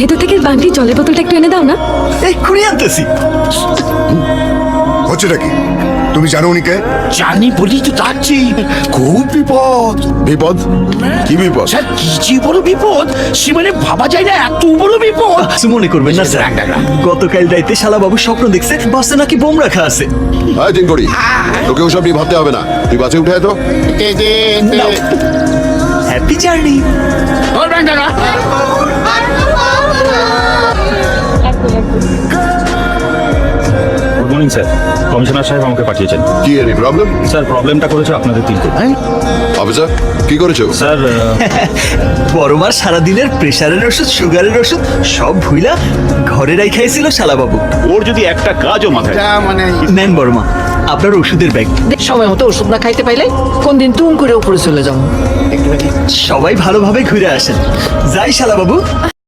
ভেতর থেকে বান্টি জলের বোতলটা একটু এনে দাও না। এক্ষুনি আনতেছি। হচ্ছেটা কি? তুমি জানো উনি কে? জানি বলি তো যাচ্ছি, খুব বিপদ। বিপদ? কি বিপদ? স্যার কি যে বড় বিপদ, সে মানে ভাবা যায় না এত বড় বিপদ। কিছু মনে করবেন না স্যার, গতকাল রাইতে শালাবাবু স্বপ্ন দেখছে বাসে নাকি বোম রাখা আছে। আয় দিন করি, তোকে ওসব নিয়ে ভাবতে হবে না। তুই বাসে উঠে আয় তো। Happy journey. Good morning sir, commissioner সাহেব আমাকে পাঠিয়েছেন। কি এনি প্রবলেম? স্যার প্রবলেমটা করেছে আপনাদের তিনটে। অফিসার কি করেছো? স্যার বড় মার সারাদিনের প্রেশারের ওষুধ, সুগারের ওষুধ সব ভুইলা ঘরে রাইখাইছিল শালাবাবু। ওর যদি একটা কাজও মাথায় নেন বড় মা, আপনার ওষুধের ব্যাগ। সময় মতো ওষুধ না খাইতে পাইলে কোন দিন তুম করে উপরে চলে যাবো। সবাই ভালোভাবে ঘুরে আসেন। যাই শালাবাবু।